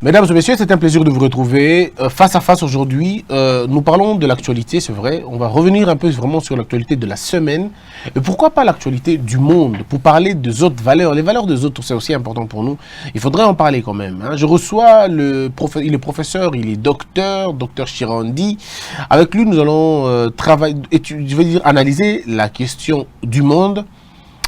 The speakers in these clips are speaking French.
Mesdames et messieurs, c'est un plaisir de vous retrouver face à face aujourd'hui. Nous parlons de l'actualité, c'est vrai. On va revenir un peu vraiment sur l'actualité de la semaine. Et pourquoi pas l'actualité du monde, pour parler des autres valeurs. Les valeurs des autres, c'est aussi important pour nous. Il faudrait en parler quand même. Hein. Je reçois il est professeur, il est docteur Chirandi. Avec lui, nous allons analyser la question du monde.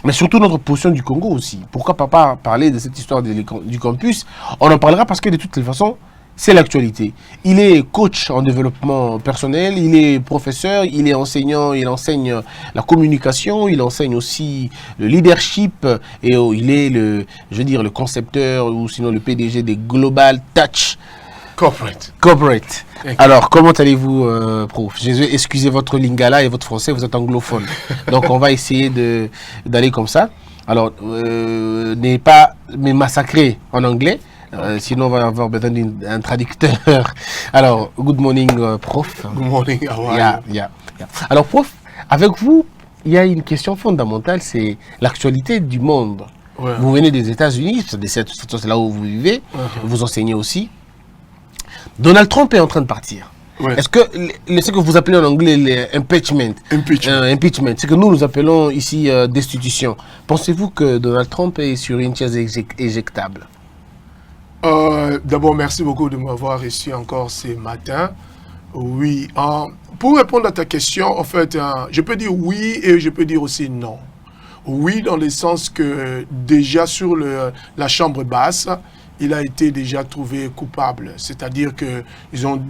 Mais surtout notre position du Congo aussi. Pourquoi pas parler de cette histoire du campus? On en parlera parce que de toutes les façons, c'est l'actualité. Il est coach en développement personnel, il est professeur, il est enseignant, il enseigne la communication, il enseigne aussi le leadership et il est le concepteur ou sinon le PDG des Global Touch Corporate. Okay. Alors, comment allez-vous, prof? Excusez votre lingala et votre français, vous êtes anglophone. Donc, on va essayer d'aller comme ça. Alors, n'est pas mais massacré en anglais. Sinon, on va avoir besoin d'un traducteur. Alors, good morning, prof. Good morning, how are you? Yeah. Alors, prof, avec vous, il y a une question fondamentale, c'est l'actualité du monde. Ouais. Vous venez des États-Unis, c'est là où vous vivez, vous enseignez aussi. Donald Trump est en train de partir. Ouais. Est-ce que ce que vous appelez en anglais l'impeachment, c'est que nous appelons ici destitution. Pensez-vous que Donald Trump est sur une chaise éjectable? D'abord, merci beaucoup de m'avoir reçu encore ce matin. Oui. Pour répondre à ta question, en fait, je peux dire oui et je peux dire aussi non. Oui, dans le sens que déjà sur la chambre basse, il a été déjà trouvé coupable. C'est-à-dire qu'ils ont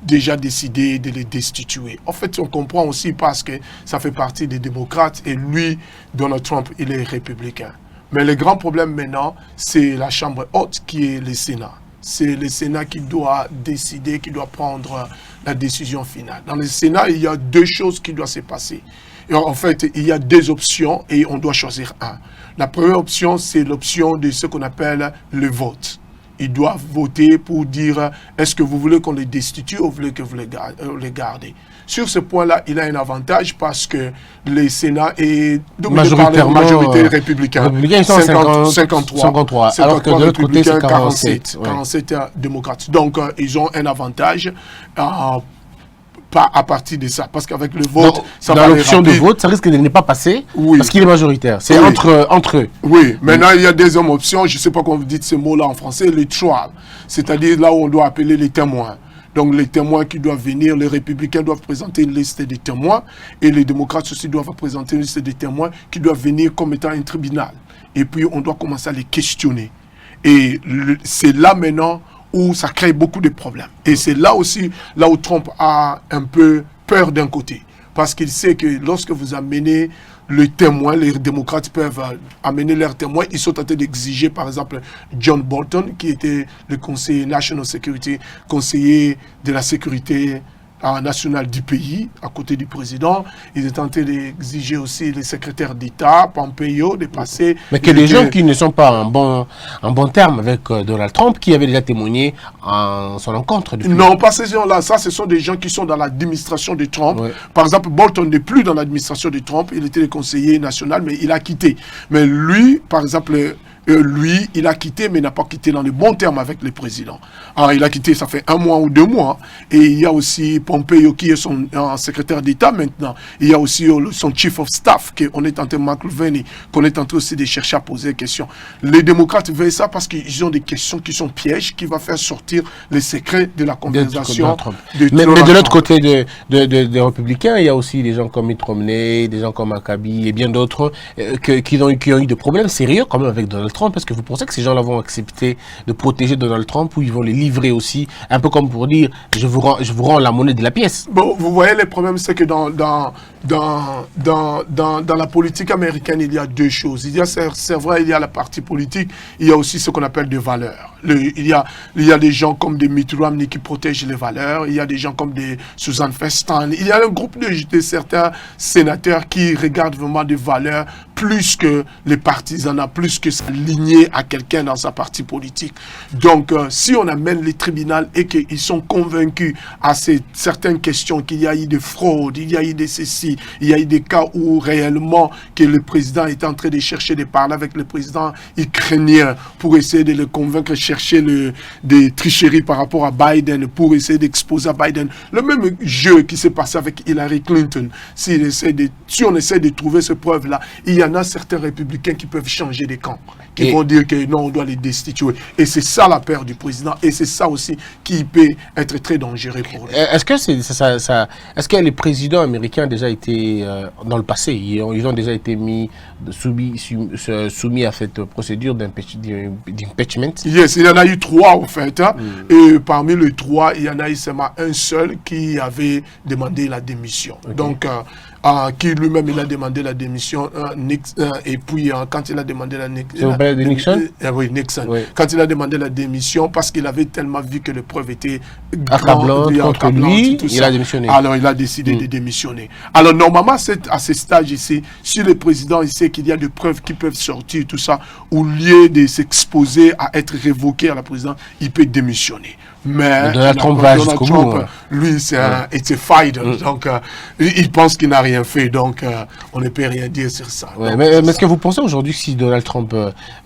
déjà décidé de les destituer. En fait, on comprend aussi parce que ça fait partie des démocrates et lui, Donald Trump, il est républicain. Mais le grand problème maintenant, c'est la chambre haute qui est le Sénat. C'est le Sénat qui doit décider, qui doit prendre la décision finale. Dans le Sénat, il y a deux choses qui doivent se passer. Et en fait, il y a deux options et on doit choisir un. La première option, c'est l'option de ce qu'on appelle le vote. Ils doivent voter pour dire est-ce que vous voulez qu'on les destitue ou vous voulez que vous les gardez. Sur ce point-là, il a un avantage parce que le Sénat est majorité républicaine. Républicains sont 53. Alors que de l'autre côté, c'est 47. 47 démocrates. Donc, ils ont un avantage pas à partir de ça, parce qu'avec le vote, donc, ça va. Dans l'option de vote, ça risque de ne pas passer, parce qu'il est majoritaire. C'est entre eux. Oui, maintenant il y a deuxième option, je ne sais pas comment vous dites ce mot-là en français, le trial, c'est-à-dire là où on doit appeler les témoins. Donc les témoins qui doivent venir, les républicains doivent présenter une liste de témoins, et les démocrates aussi doivent présenter une liste de témoins qui doivent venir comme étant un tribunal. Et puis on doit commencer à les questionner. Et c'est là maintenant où ça crée beaucoup de problèmes. Et c'est là aussi, là où Trump a un peu peur d'un côté. Parce qu'il sait que lorsque vous amenez le témoin, les démocrates peuvent amener leurs témoins. Ils sont tentés d'exiger, par exemple, John Bolton, qui était le conseiller National Security, conseiller de la sécurité national du pays, à côté du président. Ils étaient tentés d'exiger aussi le secrétaire d'État, Pompeo, de passer... Mais que les gens qui ne sont pas en bon terme avec Donald Trump, qui avaient déjà témoigné en son encontre. Non, pas ces gens-là. Ça, ce sont des gens qui sont dans l'administration de Trump. Ouais. Par exemple, Bolton n'est plus dans l'administration de Trump. Il était le conseiller national, mais il a quitté. Mais lui, par exemple... lui, il a quitté, mais n'a pas quitté dans les bons termes avec le président. Alors, il a quitté, ça fait 1 mois ou 2 mois. Et il y a aussi Pompeo, qui est son secrétaire d'État maintenant. Il y a aussi son chief of staff, qu'on est en train de McIlvaney, qu'on est en train aussi de chercher à poser des questions. Les démocrates veulent ça parce qu'ils ont des questions qui sont pièges, qui vont faire sortir les secrets de la conversation. Mais de l'autre côté des républicains, il y a aussi des gens comme Mitt Romney, des gens comme Akabi et bien d'autres qui ont eu des problèmes sérieux quand même avec Donald Trump. Est-ce que vous pensez que ces gens-là vont accepter de protéger Donald Trump ou ils vont les livrer aussi, un peu comme pour dire je vous rends la monnaie de la pièce? Bon, vous voyez, le problème, c'est que dans la politique américaine, il y a deux choses. C'est vrai, il y a la partie politique, il y a aussi ce qu'on appelle des valeurs. Il y a des gens comme des Mitt Romney qui protègent les valeurs, il y a des gens comme des Susan Feinstein, il y a un groupe de certains sénateurs qui regardent vraiment des valeurs plus que les partisans, plus que s'aligner à quelqu'un dans sa partie politique. Donc, si on amène les tribunaux et qu'ils sont convaincus à certaines questions, qu'il y a eu des fraudes, il y a eu des ceci, sorti. Il y a eu des cas où réellement que le président était en train de chercher de parler avec le président ukrainien pour essayer de le convaincre, chercher des tricheries par rapport à Biden pour essayer d'exposer à Biden. Le même jeu qui s'est passé avec Hillary Clinton. Si on essaie de trouver ces preuves-là, il y en a certains républicains qui peuvent changer de camp, qui vont dire que non, on doit les destituer. Et c'est ça la peur du président. Et c'est ça aussi qui peut être très dangereux pour lui. Est-ce que est-ce que les présidents américains ont déjà été dans le passé, ils ont déjà été soumis à cette procédure d'impeachment? Yes, il y en a eu 3 en fait. Hein. Et parmi les 3, il y en a eu seulement un seul qui avait demandé la démission. Okay. Donc, qui lui-même il a demandé la démission, et puis quand il a demandé Nixon? Oui, Nixon. Oui. Quand il a demandé la démission, parce qu'il avait tellement vu que les preuves étaient accablantes contre lui, il a démissionné. Alors il a décidé de démissionner. Alors normalement, à ce stade ici, si le président il sait qu'il y a des preuves qui peuvent sortir, tout ça, au lieu de s'exposer à être révoqué à la présidence, il peut démissionner. Mais Donald Trump, lui, c'est un fighter. Donc, il pense qu'il n'a rien fait. Donc, on ne peut rien dire sur ça. Ouais, mais est-ce que vous pensez aujourd'hui que si Donald Trump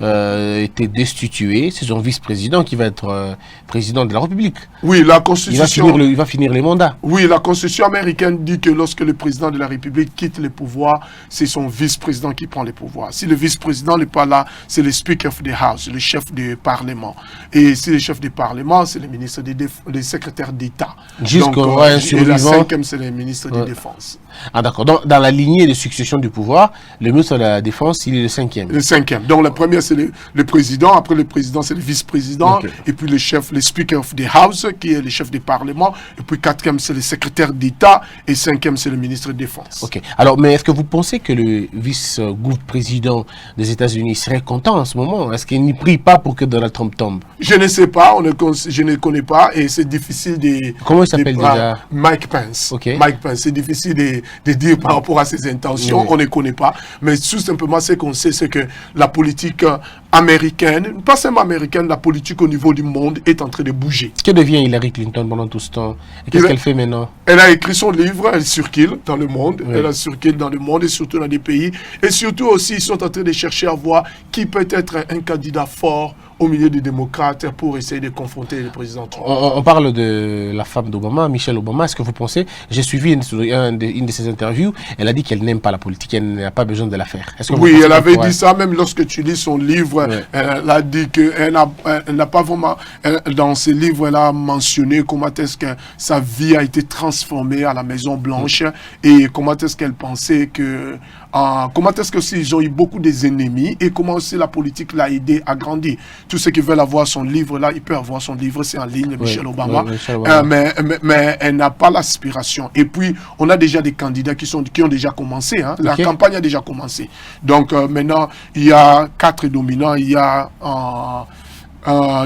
était destitué, c'est son vice-président qui va être président de la République? Oui, la Constitution... Il va finir les mandats. Oui, la Constitution américaine dit que lorsque le président de la République quitte le pouvoir, c'est son vice-président qui prend le pouvoir. Si le vice-président n'est pas là, c'est le Speaker of the House, le chef du Parlement. Et si le chef du Parlement, c'est le ministre des secrétaires d'État. Jusqu'au et la 5e, c'est le ministre de la Défense. Ah d'accord. Donc, dans la lignée de succession du pouvoir, le ministre de la Défense, il est le 5e. Le 5e. Donc, la première, c'est le président. Après le président, c'est le vice-président. Okay. Et puis, le Speaker of the House, qui est le chef du Parlement. Et puis, 4e, c'est le secrétaire d'État. Et 5e, c'est le ministre de la Défense. Ok. Alors, mais est-ce que vous pensez que le vice-président des États-Unis serait content en ce moment? Est-ce qu'il n'y prie pas pour que Donald Trump tombe? Je ne sais pas. Je ne connais pas. Et c'est difficile de... Comment il s'appelle déjà? Mike Pence. Okay. Mike Pence. C'est difficile de dire par rapport à ses intentions. Oui. On ne connaît pas. Mais tout simplement, ce qu'on sait, c'est que la politique américaine, pas seulement américaine, la politique au niveau du monde est en train de bouger. Que devient Hillary Clinton pendant tout ce temps? Et qu'est-ce qu'elle fait maintenant? Elle a écrit son livre, elle circule dans le monde. Oui. Elle circule dans le monde et surtout dans des pays. Et surtout aussi, ils sont en train de chercher à voir qui peut être un candidat fort au milieu des démocrates pour essayer de confronter le président Trump. On parle de la femme d'Obama, Michelle Obama. Est-ce que vous pensez, j'ai suivi une de ses interviews, elle a dit qu'elle n'aime pas la politique, elle n'a pas besoin de la faire. Oui, elle avait dit ça, même lorsque tu lis son livre, ouais. Elle a dit qu'elle n'a pas vraiment, dans ses livres, elle a mentionné comment est-ce que sa vie a été transformée à la Maison Blanche et comment est-ce qu'elle pensait que, comment est-ce que ils ont eu beaucoup des ennemis et comment aussi la politique l'a aidé à grandir. Tous ceux qui veulent avoir son livre là, ils peuvent avoir son livre, c'est en ligne, Michelle Obama. Mais elle n'a pas l'aspiration. Et puis, on a déjà des candidats qui ont déjà commencé. Hein. La campagne a déjà commencé. Donc maintenant, il y a 4 dominants. Il y a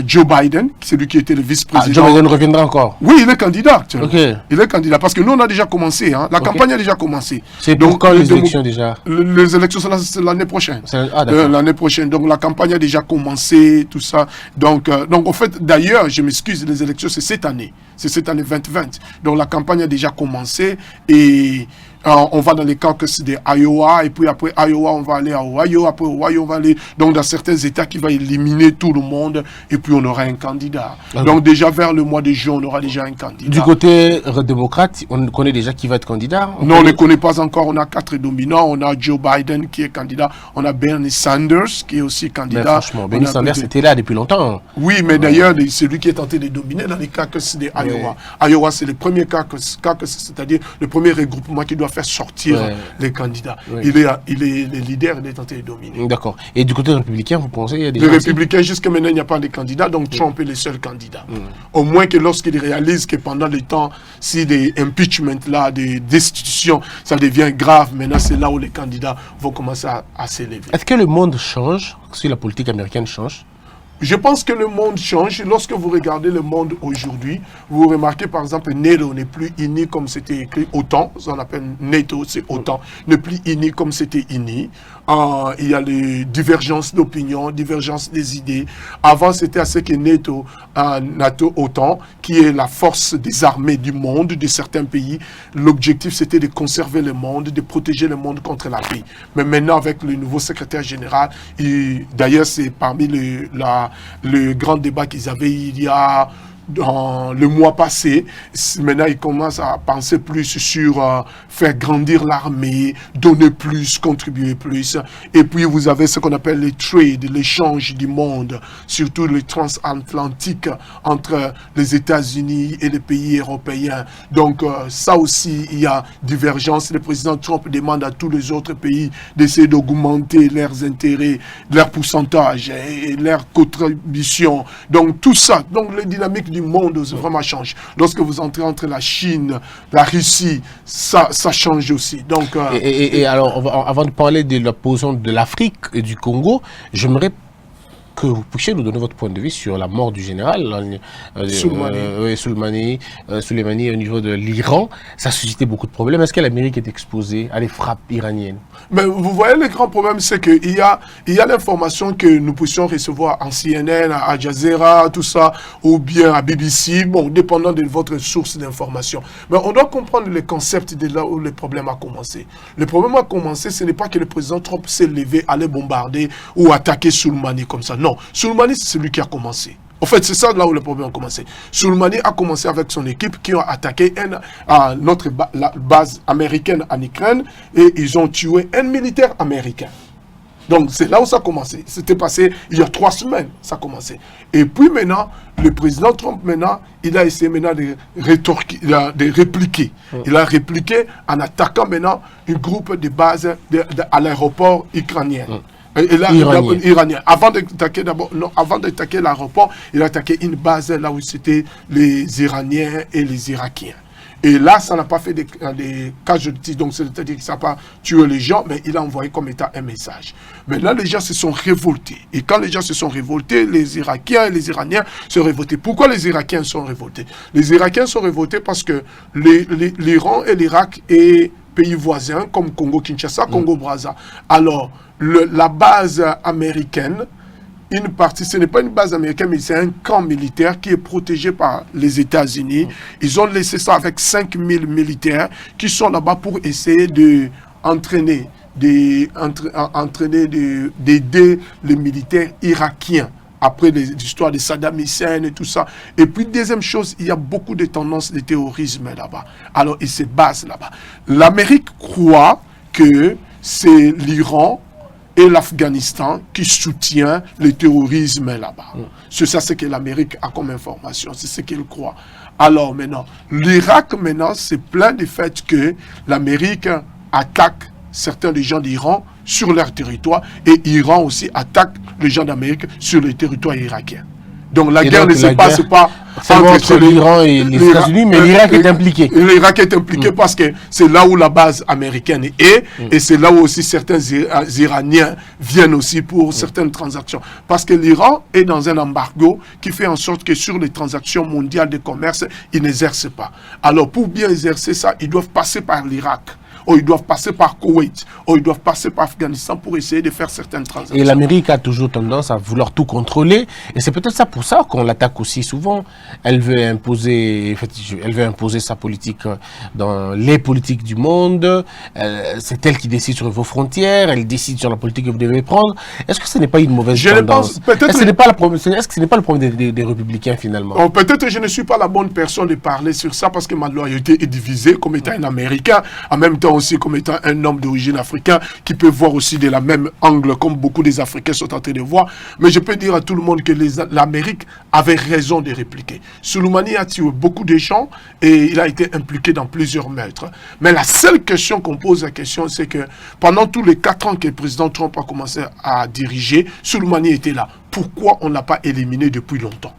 Joe Biden, c'est lui qui était le vice-président. Joe Biden reviendra encore? Oui, il est candidat. Okay. Il est candidat parce que nous, on a déjà commencé. Hein. La campagne a déjà commencé. C'est pour quand les élections déjà? Les élections, c'est l'année prochaine. L'année prochaine. Donc, la campagne a déjà commencé, tout ça. Donc en fait, d'ailleurs, je m'excuse, les élections, c'est cette année. C'est cette année 2020. Donc, la campagne a déjà commencé et... on va dans les caucus de Iowa, et puis après Iowa, on va aller à Ohio, après Ohio, on va aller donc dans certains États qui vont éliminer tout le monde, et puis on aura un candidat. Donc déjà vers le mois de juin, on aura déjà un candidat. Du côté démocrate, on connaît déjà qui va être candidat? Non, on ne connaît pas encore. On a 4 dominants. On a Joe Biden qui est candidat. On a Bernie Sanders qui est aussi candidat. Mais franchement, Bernie Sanders était là depuis longtemps. Oui, mais d'ailleurs, c'est lui qui est tenté de dominer dans les caucus de Iowa. Iowa, c'est le premier caucus, c'est-à-dire le premier regroupement qui doit faire sortir les candidats. Il est le leader, il est tenté de dominer. D'accord. Et du côté républicain, vous pensez il y a des Les républicains, jusqu'à maintenant, il n'y a pas de candidats, donc Trump est le seul candidat. Au moins que lorsqu'il réalise que pendant le temps, si des impeachments, là, des destitutions, ça devient grave, maintenant c'est là où les candidats vont commencer à s'élever. Est-ce que le monde change si la politique américaine change? Je pense que le monde change. Lorsque vous regardez le monde aujourd'hui, vous remarquez par exemple NATO n'est plus uni comme c'était écrit OTAN. On appelle NATO, c'est OTAN. N'est plus uni comme c'était uni. Il y a les divergences d'opinion, divergences des idées. Avant, c'était à ce que NATO, OTAN, qui est la force des armées du monde, de certains pays. L'objectif, c'était de conserver le monde, de protéger le monde contre la paix. Mais maintenant, avec le nouveau secrétaire général, d'ailleurs, c'est parmi le grand débat qu'ils avaient il y a dans le mois passé. Maintenant, ils commencent à penser plus sur faire grandir l'armée, donner plus, contribuer plus. Et puis, vous avez ce qu'on appelle les trades, l'échange du monde, surtout le transatlantique entre les États-Unis et les pays européens. Donc, ça aussi, il y a divergence. Le président Trump demande à tous les autres pays d'essayer d'augmenter leurs intérêts, leurs pourcentages et leurs contributions. Donc, tout ça, donc les dynamiques du monde vraiment change. Lorsque vous entrez entre la Chine, la Russie, ça change aussi. Donc, et alors, avant de parler de la position de l'Afrique et du Congo, j'aimerais que vous puissiez nous donner votre point de vue sur la mort du général Soleimani au niveau de l'Iran. Ça a suscité beaucoup de problèmes. Est-ce que l'Amérique est exposée à des frappes iraniennes? Mais vous voyez, le grand problème, c'est qu'il y a l'information que nous puissions recevoir en CNN, à Al Jazeera, tout ça, ou bien à BBC, bon, dépendant de votre source d'information. Mais on doit comprendre le concept de là où le problème a commencé. Le problème a commencé, ce n'est pas que le président Trump s'est levé, allait bombarder ou attaquer Soleimani comme ça. Non, Soleimani, c'est celui qui a commencé. En fait, c'est ça là où le problème a commencé. Soleimani a commencé avec son équipe qui ont attaqué notre base américaine en Ukraine et ils ont tué un militaire américain. Donc, c'est là où ça a commencé. C'était passé il y a 3 semaines, ça a commencé. Et puis maintenant, le président Trump, maintenant, il a essayé maintenant de répliquer. Il a répliqué en attaquant maintenant un groupe de bases à l'aéroport ukrainien. Iranien. Avant d'attaquer l'aéroport, il a attaqué une base là où c'était les Iraniens et les Irakiens. Et là, ça n'a pas fait des casualties, donc c'est-à-dire que ça n'a pas tué les gens, mais il a envoyé comme état un message. Maintenant, les gens se sont révoltés. Et quand les gens se sont révoltés, les Irakiens et les Iraniens se sont révoltés. Pourquoi les Irakiens sont révoltés? Les Irakiens sont révoltés parce que l'Iran et l'Irak et pays voisins comme Congo-Kinshasa, Congo-Brazza. Alors, la base américaine, une partie, ce n'est pas une base américaine, mais c'est un camp militaire qui est protégé par les États-Unis. Ils ont laissé ça avec 5000 militaires qui sont là-bas pour essayer d'entraîner, d'aider les militaires irakiens. Après l'histoire de Saddam Hussein et tout ça. Et puis, deuxième chose, il y a beaucoup de tendances de terrorisme là-bas. Alors, ils se basent là-bas. L'Amérique croit que c'est l'Iran et l'Afghanistan qui soutient le terrorisme là-bas. C'est ça, ce que l'Amérique a comme information. C'est ce qu'il croit. Alors, maintenant, l'Irak, maintenant, c'est plein du fait que l'Amérique attaque certains des gens d'Iran sur leur territoire et Iran aussi attaque les gens d'Amérique sur le territoire irakien. Donc la guerre ne se passe pas entre l'Iran et les États-Unis, mais l'Irak est impliqué. L'Irak est impliqué parce que c'est là où la base américaine est et c'est là où aussi certains Iraniens viennent aussi pour certaines transactions. Parce que l'Iran est dans un embargo qui fait en sorte que sur les transactions mondiales de commerce, ils n'exercent pas. Alors pour bien exercer ça, ils doivent passer par l'Irak. Ou ils doivent passer par Koweït, ou ils doivent passer par Afghanistan pour essayer de faire certaines transactions. Et l'Amérique a toujours tendance à vouloir tout contrôler. Et c'est peut-être ça pour ça qu'on l'attaque aussi souvent. Elle veut imposer sa politique dans les politiques du monde. C'est elle qui décide sur vos frontières. Elle décide sur la politique que vous devez prendre. Est-ce que ce n'est pas une mauvaise tendance? Est-ce que ce n'est pas le problème des républicains finalement? Peut-être que je ne suis pas la bonne personne de parler sur ça parce que ma loyauté est divisée comme étant un Américain. En même temps aussi comme étant un homme d'origine africaine qui peut voir aussi de la même angle comme beaucoup des Africains sont en train de voir. Mais je peux dire à tout le monde que l'Amérique avait raison de répliquer. Soleimani a tué beaucoup de gens et il a été impliqué dans plusieurs meurtres. Mais la seule question qu'on pose, c'est que pendant tous les 4 ans que le président Trump a commencé à diriger, Soleimani était là. Pourquoi on ne l'a pas éliminé depuis longtemps?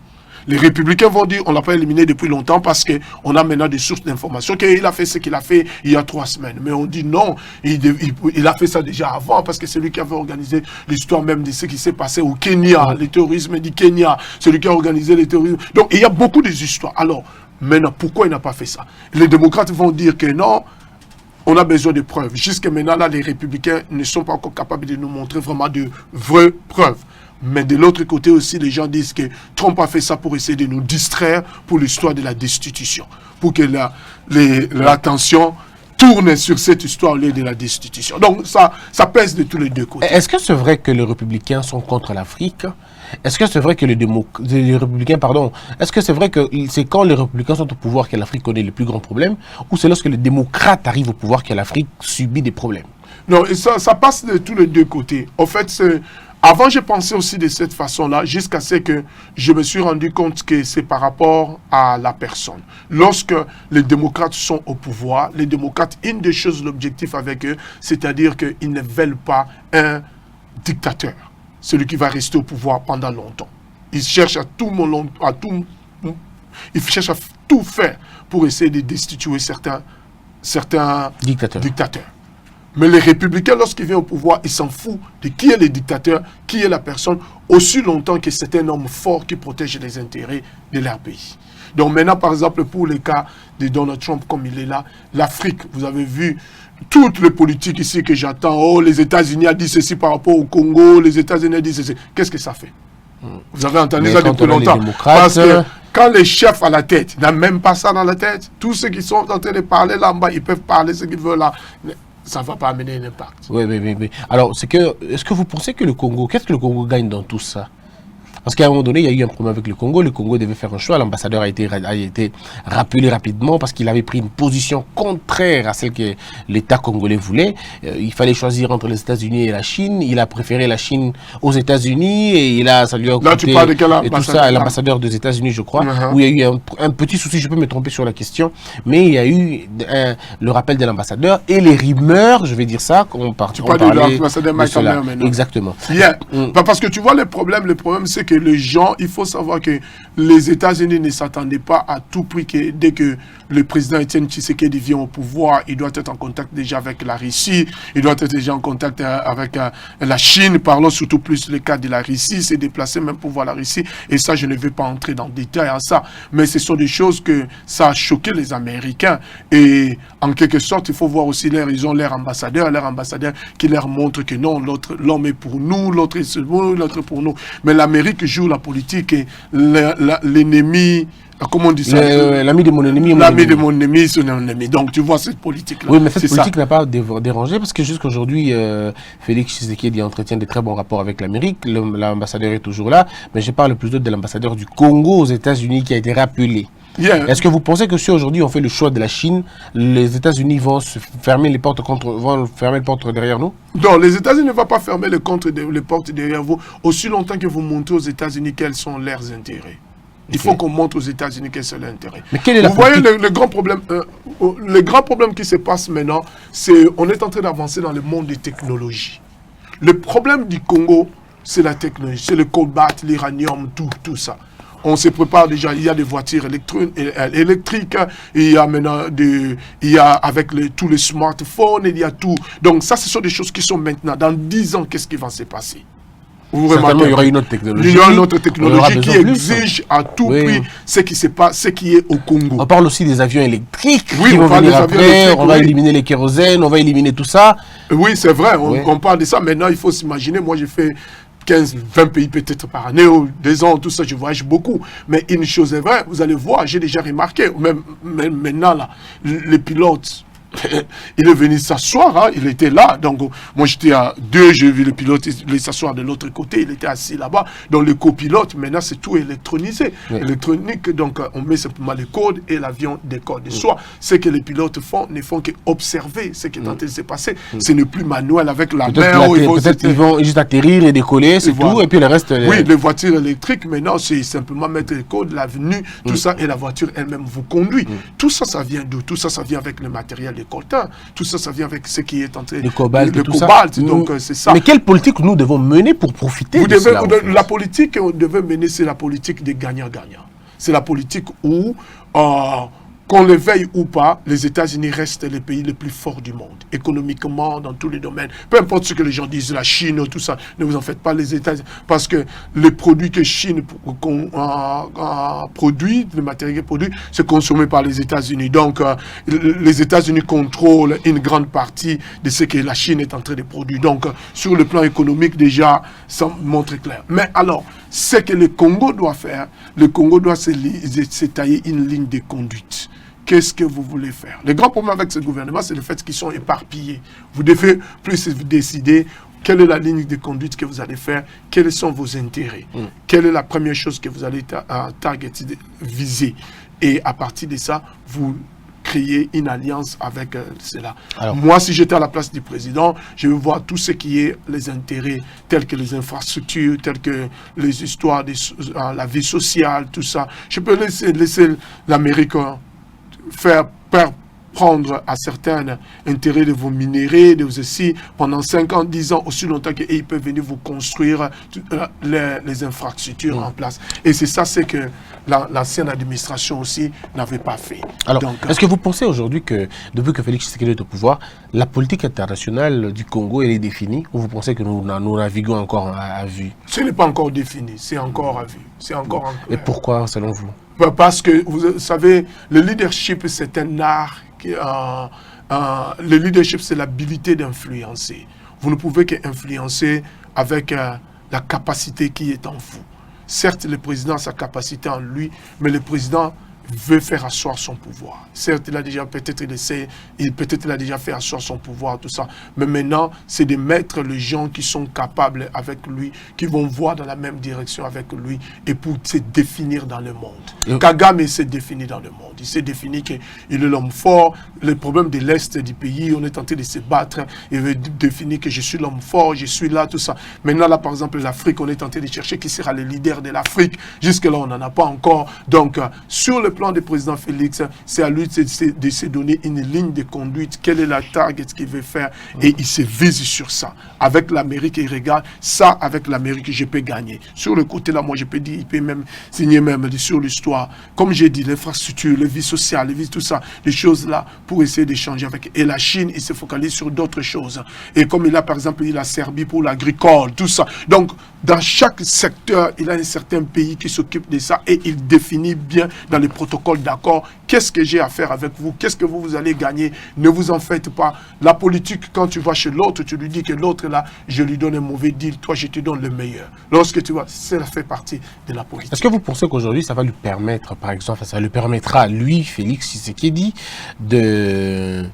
Les républicains vont dire on l'a pas éliminé depuis longtemps parce qu'on a maintenant des sources d'information qu'il a fait ce qu'il a fait il y a 3 semaines. Mais on dit non, il a fait ça déjà avant parce que c'est lui qui avait organisé l'histoire même de ce qui s'est passé au Kenya, le terrorisme du Kenya, celui qui a organisé le terrorisme. Donc il y a beaucoup d'histoires. Alors maintenant, pourquoi il n'a pas fait ça? Les démocrates vont dire que non, on a besoin de preuves. Jusqu'à maintenant, là, les républicains ne sont pas encore capables de nous montrer vraiment de vraies preuves. Mais de l'autre côté aussi, les gens disent que Trump a fait ça pour essayer de nous distraire pour l'histoire de la destitution. Pour que l'attention tourne sur cette histoire au lieu de la destitution. Donc ça pèse de tous les deux côtés. Est-ce que c'est vrai que les républicains sont contre l'Afrique? Est-ce que c'est vrai que les républicains, pardon, est-ce que c'est vrai que c'est quand les républicains sont au pouvoir que l'Afrique connaît les plus grands problèmes, ou c'est lorsque les démocrates arrivent au pouvoir que l'Afrique subit des problèmes? Non, et ça passe de tous les deux côtés. En fait, avant, je pensais aussi de cette façon-là, jusqu'à ce que je me suis rendu compte que c'est par rapport à la personne. Lorsque les démocrates sont au pouvoir, les démocrates, une des choses, l'objectif avec eux, c'est-à-dire qu'ils ne veulent pas un dictateur, celui qui va rester au pouvoir pendant longtemps. Ils cherchent ils cherchent à tout faire pour essayer de destituer certains dictateurs. Mais les républicains, lorsqu'ils viennent au pouvoir, ils s'en foutent de qui est le dictateur, qui est la personne, aussi longtemps que c'est un homme fort qui protège les intérêts de leur pays. Donc maintenant, par exemple, pour le cas de Donald Trump, comme il est là, l'Afrique, vous avez vu toutes les politiques ici que j'entends, oh, les États-Unis ont dit ceci par rapport au Congo, les États-Unis ont dit ceci. Qu'est-ce que ça fait? Vous avez entendu ça depuis longtemps. Parce que quand les chefs à la tête n'ont même pas ça dans la tête, tous ceux qui sont en train de parler là-bas, ils peuvent parler ce qu'ils veulent là. Ça ne va pas amener un impact. Oui. Alors, est-ce que vous pensez que qu'est-ce que le Congo gagne dans tout ça? Parce qu'à un moment donné, il y a eu un problème avec le Congo. Le Congo devait faire un choix. L'ambassadeur a été rappelé rapidement parce qu'il avait pris une position contraire à celle que l'État congolais voulait. Il fallait choisir entre les États-Unis et la Chine. Il a préféré la Chine aux États-Unis et ça lui a coûté. Là, tu parles de quel ambassadeur? Et tout ça, l'ambassadeur des États-Unis, je crois, où il y a eu un petit souci. Je peux me tromper sur la question, mais il y a eu le rappel de l'ambassadeur et les rumeurs, je vais dire ça, tu parles de l'ambassadeur Mike Hammer maintenant. Exactement. Yeah. Parce que tu vois, le problème c'est que les gens, il faut savoir que les États-Unis ne s'attendaient pas à tout prix que dès que le président Etienne Tshisekedi vient au pouvoir, il doit être en contact déjà avec la Russie, il doit être déjà en contact avec la Chine, parlons surtout plus le cas de la Russie, s'est déplacé même pour voir la Russie, et ça je ne vais pas entrer dans le détail à ça, mais ce sont des choses que ça a choqué les Américains, et en quelque sorte il faut voir aussi ils ont leur ambassadeur qui leur montre que non, l'homme est pour nous, l'autre est pour nous, l'autre pour nous, mais l'Amérique joue la politique et l'ennemi, comment on dit ça? L'ami de mon ennemi. L'ami de mon ennemi, c'est mon ennemi. Donc tu vois cette politique-là. Oui, mais cette politique n'a pas dérangé parce que jusqu'aujourd'hui, Félix Tshisekedi entretient de très bons rapports avec l'Amérique. L'ambassadeur est toujours là, mais je parle plutôt de l'ambassadeur du Congo aux États-Unis qui a été rappelé. Yeah. Est-ce que vous pensez que si aujourd'hui on fait le choix de la Chine, les États-Unis vont fermer les portes derrière nous? Non, les États-Unis ne vont pas fermer les portes derrière vous aussi longtemps que vous montrez aux États-Unis quels sont leurs intérêts. Il faut qu'on montre aux États-Unis quels sont leurs intérêts. Mais quel est vous voyez le grand problème qui se passe maintenant, c'est on est en train d'avancer dans le monde des technologies. Le problème du Congo, c'est la technologie, c'est le cobalt, l'uranium, tout ça. On se prépare déjà, il y a des voitures électriques, il y a maintenant avec tous les smartphones, il y a tout. Donc ça, ce sont des choses qui sont maintenant. Dans 10 ans, qu'est-ce qui va se passer? Certainement, il y aura une autre technologie. Il y aura une autre technologie qui exige à tout prix ce qui est au Congo. On parle aussi des avions électriques qui vont venir après, on va éliminer les kérosènes, on va éliminer tout ça. Oui, c'est vrai, on parle de ça. Maintenant, il faut s'imaginer, moi j'ai fait 15, 20 pays peut-être par année, ou 2 ans, tout ça, je voyage beaucoup. Mais une chose est vraie, vous allez voir, j'ai déjà remarqué, même maintenant, là, les pilotes, il est venu s'asseoir, hein, il était là. Donc, moi, j'étais à 2, j'ai vu le pilote s'asseoir de l'autre côté, il était assis là-bas. Donc, le copilote, maintenant, c'est tout électronisé. Oui. Électronique, donc, on met simplement les codes et l'avion décolle. De soi, ce que les pilotes font, ne font qu'observer ce qui est en train de se passer. Ce n'est plus manuel avec la main. Peut-être qu'ils vont juste atterrir et décoller, c'est tout, et puis le reste... Oui, les voitures électriques, maintenant, c'est simplement mettre les codes, l'avenue, tout ça, et la voiture elle-même vous conduit. Tout ça, ça vient d'où? Tout ça, ça vient avec le matériel de coltan. Tout ça, ça vient avec ce qui est en train le cobalt, donc c'est ça. Mais quelle politique nous devons mener pour profiter de cela? La politique qu'on devait mener, c'est la politique des gagnants-gagnants. C'est la politique où, qu'on le veuille ou pas, les États-Unis restent les pays les plus forts du monde, économiquement, dans tous les domaines. Peu importe ce que les gens disent, la Chine, tout ça, ne vous en faites pas, les États-Unis, parce que les produits que Chine produit, le matériel produit, c'est consommé par les États-Unis. Donc, les États-Unis contrôlent une grande partie de ce que la Chine est en train de produire. Donc, sur le plan économique, déjà, ça montre clair. Mais alors, ce que le Congo doit faire, le Congo doit se tailler une ligne de conduite. Qu'est-ce que vous voulez faire? Le grand problème avec ce gouvernement, c'est le fait qu'ils sont éparpillés. Vous devez plus décider quelle est la ligne de conduite que vous allez faire, quels sont vos intérêts, quelle est la première chose que vous allez viser. Et à partir de ça, vous créer une alliance avec cela. Alors, moi, si j'étais à la place du président, je veux voir tout ce qui est les intérêts, tels que les infrastructures, tels que les histoires de la vie sociale, tout ça. Je peux laisser l'Amérique faire prendre à certains intérêts de vos minéraux, de vos aussi, pendant 5 ans, 10 ans, aussi longtemps qu'ils peuvent venir vous construire les infrastructures en place. Et c'est ça, c'est que l'ancienne administration aussi n'avait pas fait. Alors, est-ce que vous pensez aujourd'hui que, depuis que Félix Tshisekedi est au pouvoir, la politique internationale du Congo, elle est définie, ou vous pensez que nous naviguons encore à vue? Ce n'est pas encore défini, c'est encore à vue. C'est encore en clair. Et pourquoi, selon vous? Parce que, vous savez, le leadership, c'est un art. Le leadership, c'est l'habilité d'influencer. Vous ne pouvez qu'influencer avec la capacité qui est en vous. Certes, le président a sa capacité en lui, mais le président veut faire asseoir son pouvoir. Certes, il a déjà peut-être il a déjà fait asseoir son pouvoir, tout ça. Mais maintenant, c'est de mettre les gens qui sont capables avec lui, qui vont voir dans la même direction avec lui, et pour se définir dans le monde. Kagame s'est défini dans le monde. Il s'est défini qu'il est l'homme fort. Le problème de l'Est du pays, on est tenté de se battre. Il veut définir que je suis l'homme fort, je suis là, tout ça. Maintenant, là, par exemple, l'Afrique, on est tenté de chercher qui sera le leader de l'Afrique. Jusque-là, on n'en a pas encore. Donc, sur le plan du président Félix, c'est à lui de se donner une ligne de conduite, quelle est la target qu'il veut faire, et il se vise sur ça. Avec l'Amérique, il regarde ça, avec l'Amérique, je peux gagner. Sur le côté là, moi, je peux dire, il peut même signer même sur l'histoire. Comme j'ai dit, l'infrastructure, la vie sociale, tout ça, les choses là, pour essayer d'échanger avec. Et la Chine, il se focalise sur d'autres choses. Et comme il a, par exemple, il a Serbie pour l'agricole, tout ça. Donc, dans chaque secteur, il a un certain pays qui s'occupe de ça, et il définit bien dans les protocoles d'accord, qu'est-ce que j'ai à faire avec vous, qu'est-ce que vous allez gagner, ne vous en faites pas. La politique, quand tu vas chez l'autre, tu lui dis que l'autre là, je lui donne un mauvais deal, toi je te donne le meilleur. Lorsque tu vois, ça fait partie de la politique. Est-ce que vous pensez qu'aujourd'hui, ça va lui permettre, par exemple, ça lui permettra, lui, Félix Tshisekedi, de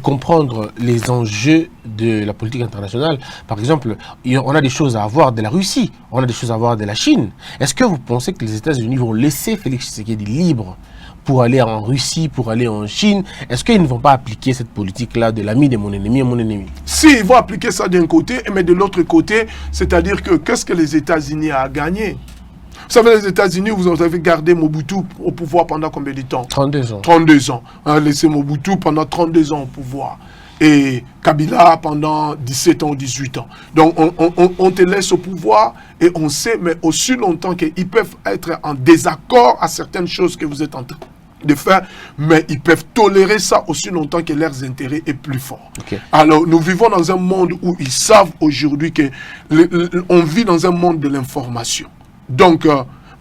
comprendre les enjeux de la politique internationale? Par exemple, on a des choses à avoir de la Russie, on a des choses à avoir de la Chine. Est-ce que vous pensez que les États-Unis vont laisser Félix Tshisekedi libre pour aller en Russie, pour aller en Chine? Est-ce qu'ils ne vont pas appliquer cette politique-là de l'ami de mon ennemi et mon ennemi? Si, ils vont appliquer ça d'un côté, mais de l'autre côté, c'est-à-dire que qu'est-ce que les États-Unis ont gagné? Vous savez, les États-Unis, vous avez gardé Mobutu au pouvoir pendant combien de temps? 32 ans. 32 ans. Laissé Mobutu pendant 32 ans au pouvoir. Et Kabila pendant 17 ans ou 18 ans. Donc, on te laisse au pouvoir et on sait, mais aussi longtemps qu'ils peuvent être en désaccord à certaines choses que vous êtes en train de faire, mais ils peuvent tolérer ça aussi longtemps que leurs intérêts est plus fort. Okay. Alors, nous vivons dans un monde où ils savent aujourd'hui qu'on vit dans un monde de l'information. Donc,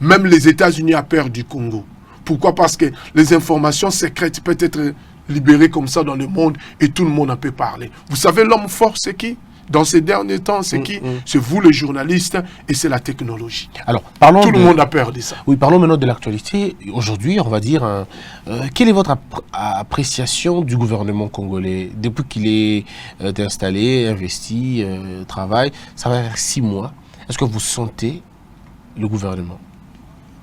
même les États-Unis ont peur du Congo. Pourquoi? Parce que les informations secrètes peuvent être libérées comme ça dans le monde et tout le monde en peut parler. Vous savez, l'homme fort, c'est qui? Dans ces derniers temps, c'est qui? C'est vous, les journalistes, et c'est la technologie. Alors, tout le monde a peur de ça. Oui, parlons maintenant de l'actualité. Aujourd'hui, on va dire, quelle est votre appréciation du gouvernement congolais depuis qu'il est installé, investi, travaille? Ça va faire 6 mois. Est-ce que vous sentez le gouvernement?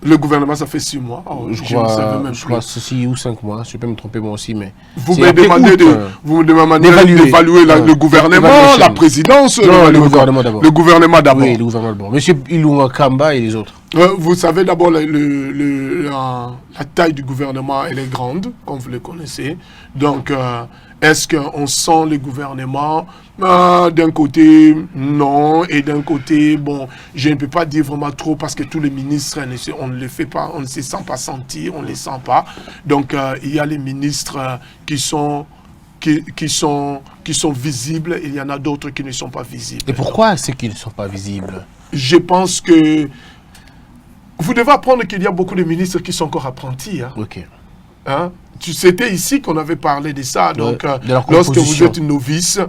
Le gouvernement, ça fait 6 mois. Je crois 6 ou 5 mois. Je peux me tromper moi aussi, mais... Vous me demandez d'évaluer le gouvernement, la présidence... Non, le gouvernement d'abord. Le gouvernement d'abord. Oui, le gouvernement d'abord. Monsieur Ilunga Kamba et les autres. Vous savez d'abord, la taille du gouvernement, elle est grande, comme vous le connaissez. Donc, est-ce qu'on sent le gouvernement? D'un côté, non. Et d'un côté, bon, je ne peux pas dire vraiment trop parce que tous les ministres, on ne les fait pas, on ne se sent pas sentir, on ne les sent pas. Donc, il y a les ministres qui sont visibles, il y en a d'autres qui ne sont pas visibles. Et pourquoi ceux qui ne sont pas visibles? Je pense que vous devez apprendre qu'il y a beaucoup de ministres qui sont encore apprentis. Hein. Ok. Hein? C'était ici qu'on avait parlé de ça. Donc, lorsque vous êtes novice,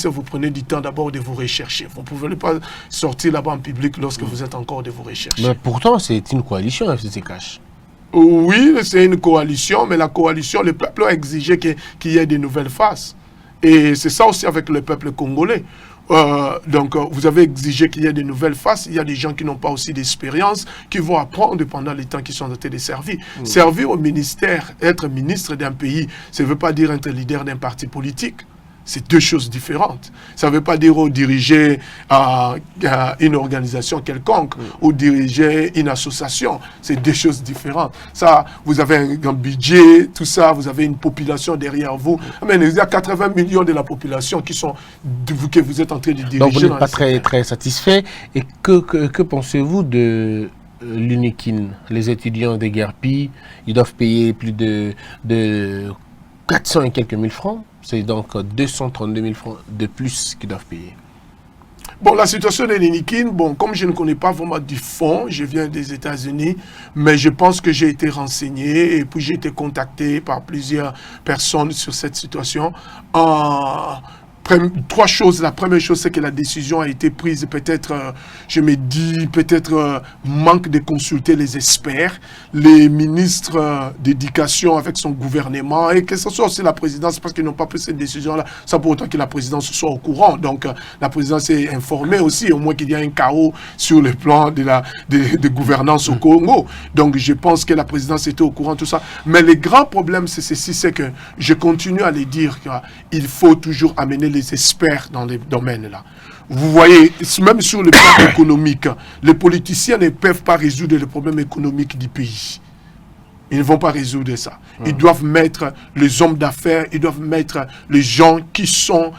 vous prenez du temps d'abord de vous rechercher. Vous ne pouvez pas sortir là-bas en public lorsque vous êtes encore de vous rechercher. Mais pourtant, c'est une coalition, FCC Cash. Oui, c'est une coalition, mais la coalition, le peuple a exigé qu'il y ait de nouvelles faces. Et c'est ça aussi avec le peuple congolais. Donc, vous avez exigé qu'il y ait de nouvelles faces. Il y a des gens qui n'ont pas aussi d'expérience, qui vont apprendre pendant les temps qui sont dotés de servir. Servir au ministère, être ministre d'un pays, ça ne veut pas dire être leader d'un parti politique. C'est deux choses différentes. Ça ne veut pas dire diriger une organisation quelconque ou diriger une association. C'est deux choses différentes. Ça, vous avez un budget, tout ça, vous avez une population derrière vous. Mais il y a 80 millions de la population que vous êtes en train de diriger. Donc vous n'êtes pas très satisfait. Et que pensez-vous de l'UNIKIN? Les étudiants des Guerpilles, ils doivent payer plus de 400 et quelques mille francs. C'est donc 232 000 francs de plus qu'ils doivent payer. Bon, la situation de l'UNIKIN, bon, comme je ne connais pas vraiment du fond, je viens des États-Unis, mais je pense que j'ai été renseigné et puis j'ai été contacté par plusieurs personnes sur cette situation. Trois choses. La première chose, c'est que la décision a été prise, peut-être, je me dis, peut-être manque de consulter les experts, les ministres d'éducation avec son gouvernement, et que ce soit aussi la présidence, parce qu'ils n'ont pas pris cette décision-là, sans pour autant que la présidence soit au courant. Donc, la présidence est informée aussi, au moins qu'il y a un chaos sur le plan de gouvernance au Congo. Donc, je pense que la présidence était au courant, tout ça. Mais le grand problème, c'est ceci, c'est que je continue à le dire, qu'il faut toujours amener les experts dans les domaines-là. Vous voyez, même sur le plan économique, les politiciens ne peuvent pas résoudre les problèmes économiques du pays. Ils ne vont pas résoudre ça. Ils doivent mettre les hommes d'affaires, ils doivent mettre les gens qui s'en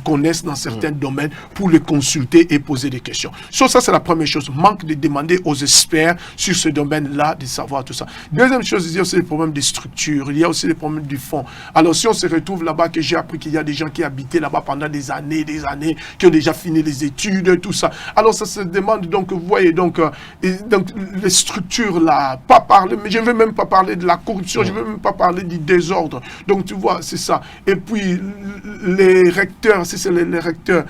connaissent dans certains domaines pour les consulter et poser des questions. Ça, c'est la première chose. Manque de demander aux experts sur ce domaine-là de savoir tout ça. Deuxième chose, il y a aussi les problèmes de structure, il y a aussi les problèmes du fond. Alors, si on se retrouve là-bas, que j'ai appris qu'il y a des gens qui habitaient là-bas pendant des années, qui ont déjà fini les études, tout ça. Alors, ça se demande, donc, vous voyez, donc les structures là, pas parler, mais je ne veux même pas parler de la corruption, je ne veux même pas parler du désordre. Donc, tu vois, c'est ça. Et puis, les recteurs, si c'est les recteurs,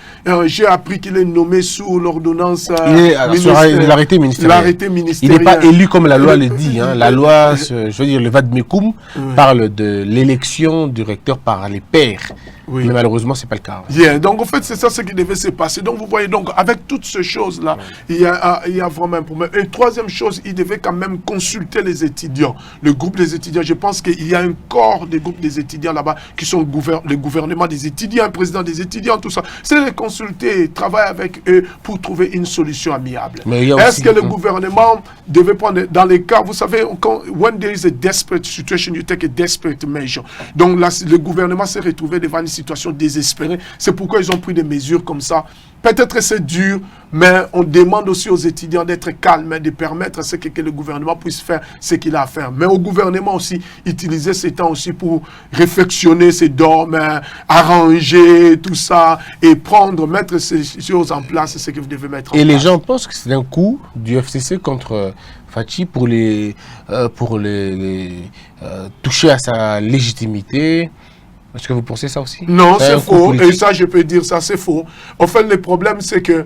j'ai appris qu'il est nommé sous l'ordonnance l'arrêté ministériel. Il n'est pas élu comme la loi le dit. Hein. La loi, je veux dire, le Vadmekoum parle de l'élection du recteur par les pairs. Oui. Mais malheureusement, ce n'est pas le cas. Yeah. Donc, en fait, c'est ça ce qui devait se passer. Donc, vous voyez, donc, avec toutes ces choses-là, il y a vraiment un problème. Et troisième chose, il devait quand même consulter les étudiants. Le groupe des étudiants, je pense qu'il y a un corps des groupes des étudiants là-bas qui sont le gouvernement des étudiants, le président des étudiants, tout ça. C'est les consulter, travailler avec eux pour trouver une solution amiable. Est-ce que le gouvernement devait prendre, dans les cas, vous savez, when there is a desperate situation, you take a desperate measure. Donc, là, le gouvernement s'est retrouvé devant une situation désespérée. C'est pourquoi ils ont pris des mesures comme ça. Peut-être que c'est dur, mais on demande aussi aux étudiants d'être calmes, de permettre à ce que le gouvernement puisse faire ce qu'il a à faire. Mais au gouvernement aussi, utiliser ces temps aussi pour réflexionner ces domaines, arranger tout ça et mettre ces choses en place, c'est ce que vous devez mettre en place. Et les gens pensent que c'est un coup du FCC contre Fachi pour toucher à sa légitimité. Est-ce que vous pensez ça aussi? Non, c'est faux. Et ça, je peux dire ça, c'est faux. En fait, le problème, c'est que...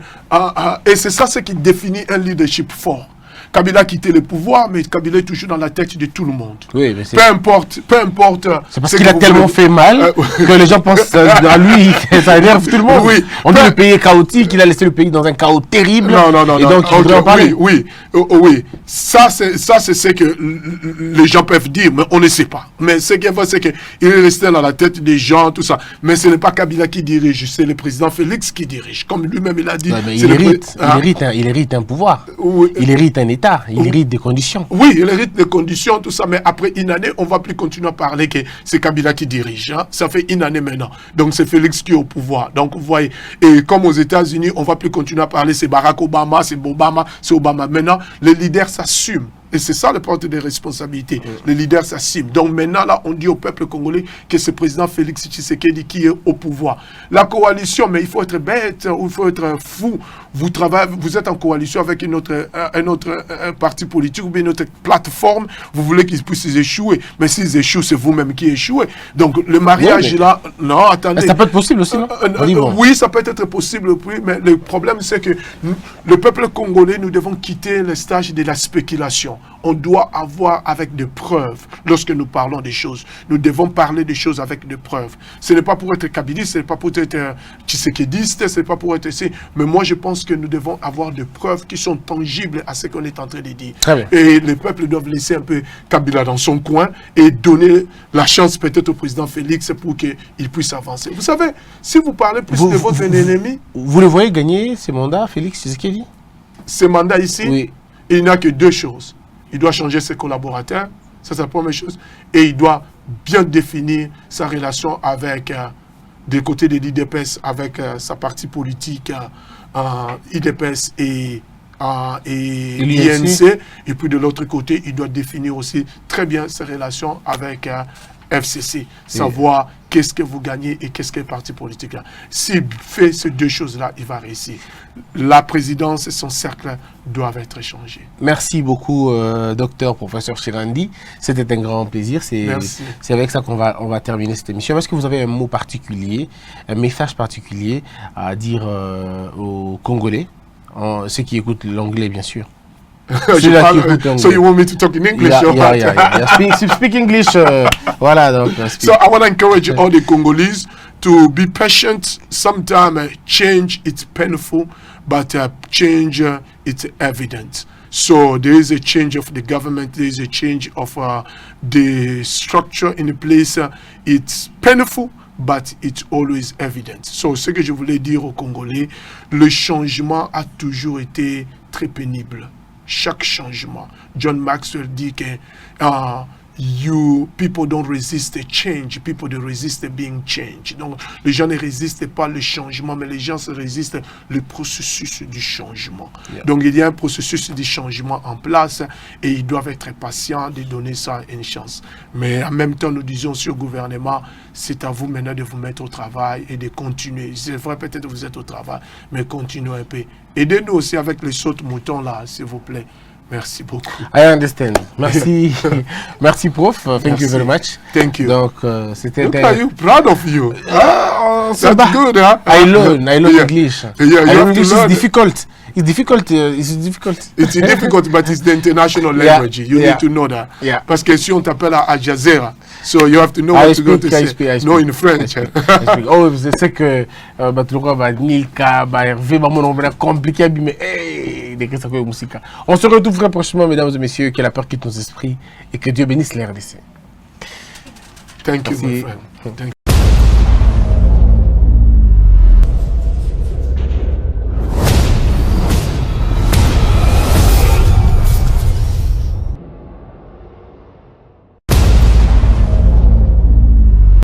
et c'est ça ce qui définit un leadership fort. Kabila a quitté le pouvoir, mais Kabila est toujours dans la tête de tout le monde. Oui, mais peu importe. C'est parce qu'il a tellement fait mal que les gens pensent à lui, ça énerve tout le monde. Oui, on dit le pays est chaotique, il a laissé le pays dans un chaos terrible. Non. Et donc, il voudrait en parler. Oui. Ça, c'est ce que les gens peuvent dire, mais on ne sait pas. Mais ce qu'il faut, c'est qu'il est resté dans la tête des gens, tout ça. Mais ce n'est pas Kabila qui dirige, c'est le président Félix qui dirige. Comme lui-même, il a dit. Ouais, mais il hérite un pouvoir. Oui. Il hérite un État. l'État, il hérite des conditions. Oui, il hérite des conditions, tout ça, mais après une année, on ne va plus continuer à parler que c'est Kabila qui dirige. Hein. Ça fait une année maintenant. Donc c'est Félix qui est au pouvoir. Donc vous voyez, et comme aux États-Unis, on ne va plus continuer à parler, c'est Barack Obama, c'est Obama, c'est Obama. Maintenant, les leaders s'assument. Et c'est ça le porte des responsabilités. Les leaders s'assument. Donc maintenant, là, on dit au peuple congolais que c'est le président Félix Tshisekedi qui est au pouvoir. La coalition, mais il faut être bête, ou il faut être fou. Vous travaillez, vous êtes en coalition avec un autre parti politique ou bien une autre plateforme. Vous voulez qu'ils puissent échouer. Mais s'ils échouent, c'est vous-même qui échouez. Donc le mariage, oui, là, non, attendez. Ça peut être possible aussi, non? Oui, ça peut être possible, oui, mais le problème, c'est que le peuple congolais, nous devons quitter le stage de la spéculation. On doit avoir avec des preuves lorsque nous parlons des choses. Nous devons parler des choses avec des preuves. Ce n'est pas pour être kabiliste, ce n'est pas pour être tshisekidiste, ce n'est pas pour être ici. Mais moi, je pense que nous devons avoir des preuves qui sont tangibles à ce qu'on est en train de dire. Et les peuples doivent laisser un peu Kabila dans son coin et donner la chance peut-être au président Félix pour qu'il puisse avancer. Vous savez, si vous parlez plus de votre ennemi... Vous le voyez gagner ces mandats, Félix Tshisekedi? Ces mandats ici, oui. Il n'a que deux choses. Il doit changer ses collaborateurs, ça c'est la première chose, et il doit bien définir sa relation avec, des côtés de l'IDPS, avec sa partie politique, IDPS et l'INC, et puis de l'autre côté, il doit définir aussi très bien ses relations avec FCC, savoir qu'est-ce que vous gagnez et qu'est-ce que le parti politique là. S'il fait ces deux choses-là, il va réussir. La présidence et son cercle doivent être changés. Merci beaucoup, docteur, professeur Chirandi. C'était un grand plaisir. C'est avec ça qu'on va terminer cette émission. Est-ce que vous avez un mot particulier, un message particulier à dire aux Congolais, ceux qui écoutent l'anglais, bien sûr? So you want me to talk in English? Yeah. Speak English. Voilà. Donc, so I want to encourage all the Congolese to be patient. Sometimes change is painful, but change is evident. So there is a change of the government, there is a change of the structure in the place. It's painful, but it's always evident. So ce que je voulais dire aux Congolais, le changement a toujours été très pénible. Chaque changement. John Maxwell dit que people don't resist a change, people they resist being changed. Donc les gens ne résistent pas le changement, mais les gens se résistent le processus du changement. Yeah. Donc il y a un processus de changement en place et ils doivent être patients de donner ça une chance. Mais en même temps, nous disons sur le gouvernement, c'est à vous maintenant de vous mettre au travail et de continuer. C'est vrai, peut-être que vous êtes au travail, mais continuez un peu. Aidez-nous aussi avec les sautes moutons là, s'il vous plaît. Merci beaucoup. I understand. Merci, merci prof. Thank you very much. Thank you. Donc c'était. Look at you, proud of you. That's good, huh? I learn English. English is difficult. It's difficult. It's difficult. It's difficult, but it's the international language. You need to know that. Yeah. Parce que si on t'appelle à Al Jazeera, so you have to know what to go to say. No, in French. Oh, je sais que Batouka va Nilka, va Hervé, va mon nom compliqué, mais on se retrouve très prochainement, mesdames et messieurs. Que la peur quitte nos esprits et que Dieu bénisse les RDC. Thank you, my friend. Thank you.